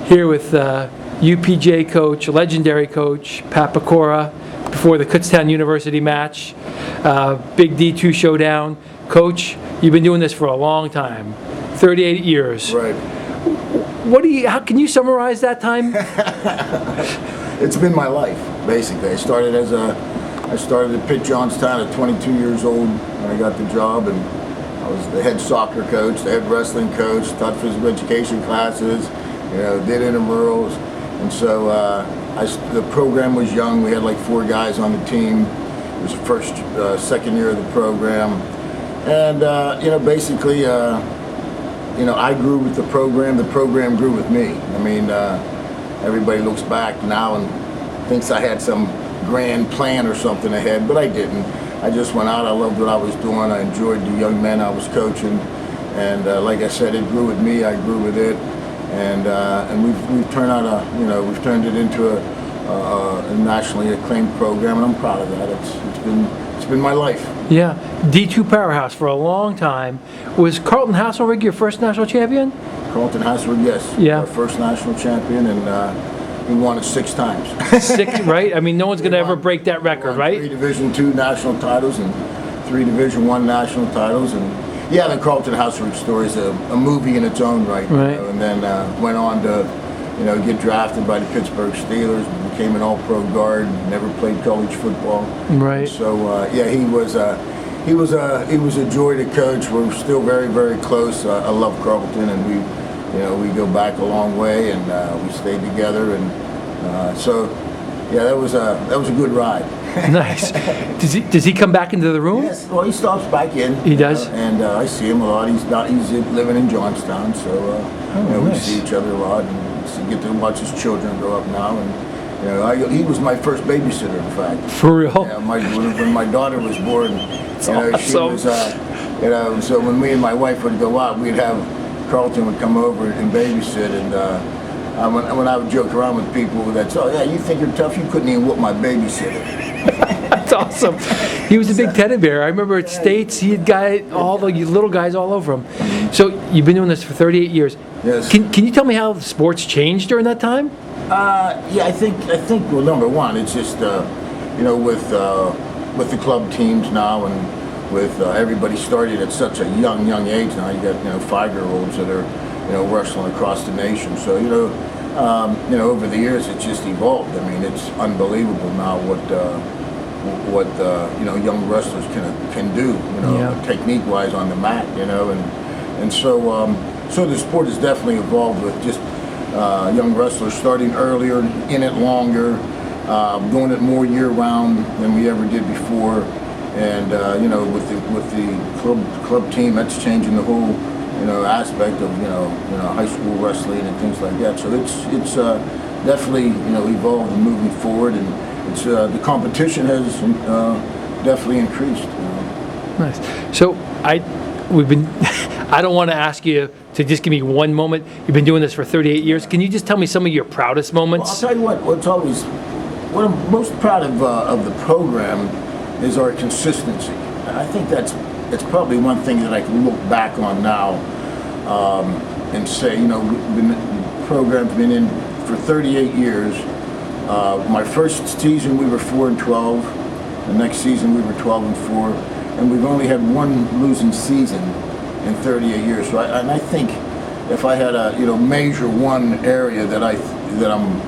here with UPJ coach, legendary coach, Pat Pecora, before the Kutztown University match. Big D2 showdown. Coach, you've been doing this for a long time, 38 years. Right. How can you summarize that time? It's been my life, basically. I started at Pitt Johnstown at 22 years old when I got the job, and I was the head soccer coach, the head wrestling coach, taught physical education classes, did intramurals, and so the program was young. We had like 4 guys on the team. It was the second year of the program, and basically, I grew with the program grew with me. I mean, everybody looks back now and thinks I had some grand plan or something ahead, but I didn't. I just went out. I loved what I was doing. I enjoyed the young men I was coaching, and like I said, it grew with me. I grew with it, and we've turned it into a nationally acclaimed program, and I'm proud of that. It's been my life. Yeah, D2 powerhouse for a long time. Was Carlton House your first national champion? Carlton House, yes. Yeah. Our first national champion, and we won it 6 times. 6, right? I mean, no one's going to ever break that record, right? 3 Division II national titles and 3 Division I national titles, and yeah, the Carlton House story is a movie in its own right. Right. And then went on to, get drafted by the Pittsburgh Steelers, became an All-Pro guard, never played college football. Right. So yeah, he was a joy to coach. We're still very, very close. I love Carlton, and we go back a long way, and we stayed together, and so yeah, that was a good ride. Nice. Does he come back into the room? Yes. Well, he stops back in. He does. And I see him a lot. He's living in Johnstown, so we nice. see each other a lot, and get to watch his children grow up now. And he was my first babysitter, in fact. For real? Yeah, when my daughter was born, awesome. she was, so when me and my wife would go out, we'd have Carlton would come over and babysit, and when I would joke around with people, that's, oh yeah, you think you're tough? You couldn't even whoop my babysitter. That's awesome. He was a big teddy bear. I remember at States, he had all the little guys all over him. So you've been doing this for 38 years. Yes. Can you tell me how the sports changed during that time? Yeah, I think. Well, number one, it's just with the club teams now, and with everybody started at such a young age now. You got 5-year-olds that are wrestling across the nation. So over the years, it's just evolved. I mean, it's unbelievable now what young wrestlers can do. Technique-wise on the mat. And so the sport has definitely evolved with just young wrestlers starting earlier, in it longer, doing it more year-round than we ever did before. And with the club team, that's changing the whole aspect of high school wrestling and things like that. So it's definitely evolved and moving forward, and it's the competition has definitely increased. Nice. So we've been. I don't want to ask you to just give me one moment. You've been doing this for 38 years. Can you just tell me some of your proudest moments? Well, I'll tell you what I'm most proud of the program is our consistency. I think it's probably one thing that I can look back on now and say, the program's been in for 38 years. My first season we were 4-12. The next season we were 12-4, and we've only had one losing season in 38 years. So I think if I had to measure one area that I'm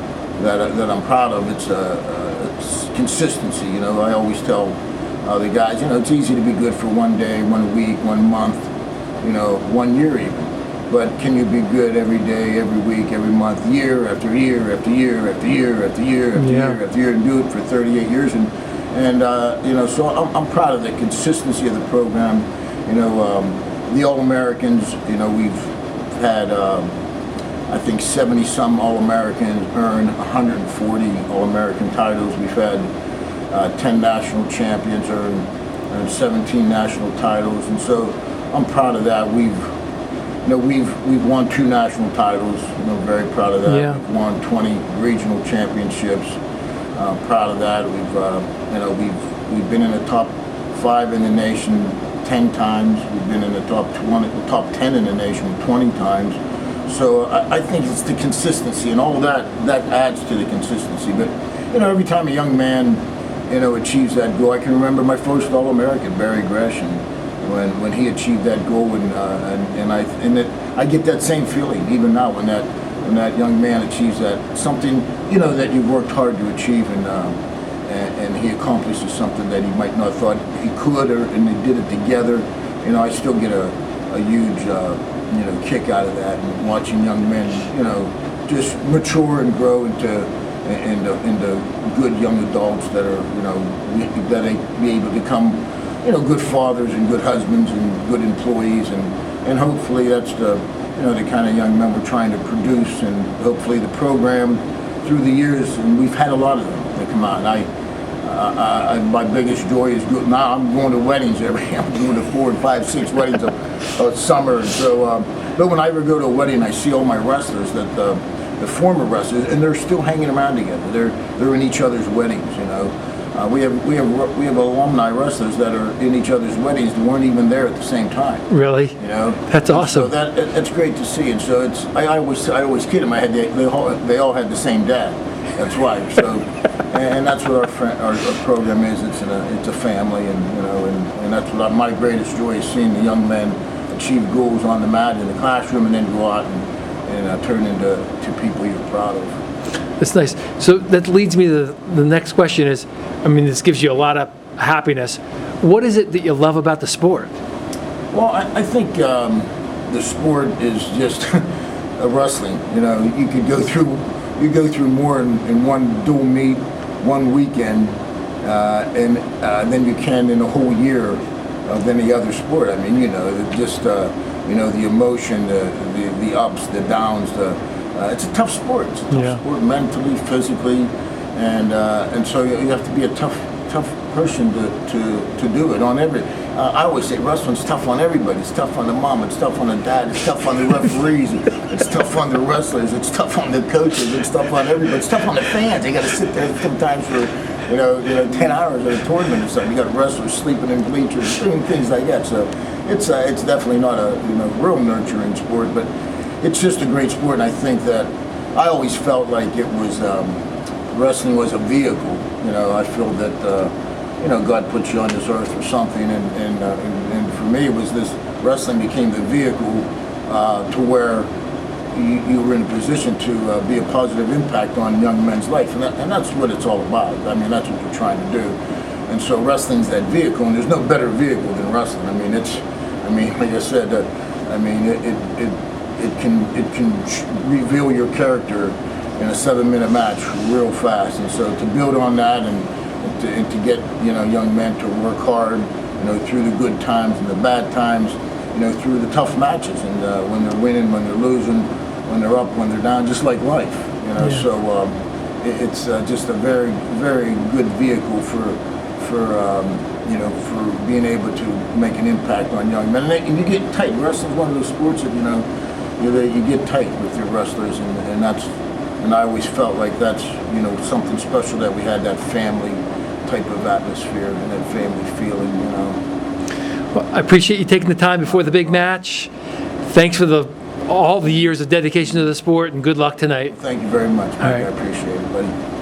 proud of, it's consistency. I always tell the guys, it's easy to be good for one day, 1 week, 1 month, 1 year even. But can you be good every day, every week, every month, year after year after year after year after year after year after year, and do it for 38 years? And so I'm proud of the consistency of the program. The All-Americans, we've had, I think, 70-some All-Americans earn 140 All-American titles. We've had 10 national champions earn 17 national titles, and so I'm proud of that. We've won 2 national titles. Very proud of that. Yeah. We've won 20 regional championships. Proud of that. We've been in the top 5 in the nation 10 times. We've been in the top 10 in the nation 20 times. So I think it's the consistency and all that adds to the consistency. But every time a young man achieves that goal, I can remember my first All-American, Barry Gresham, when he achieved that goal, and I get that same feeling even now when that young man achieves something that you've worked hard to achieve, and he accomplishes something that he might not thought he could, and they did it together. I still get a huge kick out of that, and watching young men just mature and grow into good young adults that are that they be able to become good fathers and good husbands and good employees, and hopefully that's the kind of young men we're trying to produce, and hopefully the program through the years, and we've had a lot of them that come out. And my biggest joy is good. Now I'm going to weddings I'm going to 4, 5, 6 weddings a summer. And so, but when I ever go to a wedding, I see all my wrestlers that the former wrestlers, and they're still hanging around together. They're in each other's weddings. We have alumni wrestlers that are in each other's weddings that weren't even there at the same time. Really? That's awesome. So that's great to see. And so I always kid them. They all had the same dad. That's why. So, and that's what our program is. It's a family, and that's what my greatest joy is, seeing the young men achieve goals on the mat in the classroom, and then go out and turn into people you're proud of. That's nice. So that leads me to the next question is, this gives you a lot of happiness. What is it that you love about the sport? Well, I think the sport is just wrestling. You could go through more in one dual meet, one weekend, than you can in a whole year of any other sport. Just the emotion, the ups, the downs. It's a tough sport. It's a tough sport mentally, physically, and so you have to be a tough person to do it on every. I always say wrestling's tough on everybody. It's tough on the mom. It's tough on the dad. It's tough on the referees. It's tough on the wrestlers. It's tough on the coaches. It's tough on everybody. It's tough on the fans. They got to sit there sometimes for 10 hours at a tournament or something. You got wrestlers sleeping in bleachers, doing things like that. So it's definitely not a real nurturing sport, but it's just a great sport. And I think that I always felt like it was wrestling was a vehicle. I feel that God put you on this earth for something, and for me it was this wrestling became the vehicle to where you were in a position to be a positive impact on young men's life, and that's what it's all about. That's what we're trying to do, and so wrestling's that vehicle, and there's no better vehicle than wrestling. Like I said, it can reveal your character in a 7-minute match real fast, and so to build on that and to get young men to work hard through the good times and the bad times, through the tough matches, and when they're winning, when they're losing, when they're up, when they're down, just like life. So it's just a very, very good vehicle for being able to make an impact on young men, and you get tight. Wrestling's one of those sports that you get tight with your wrestlers, and I always felt like that's something special, that we had that family type of atmosphere and that family feeling. Well, I appreciate you taking the time before the big match. Thanks for all the years of dedication to the sport, and good luck tonight. Thank you very much, Mike. All right. I appreciate it, buddy.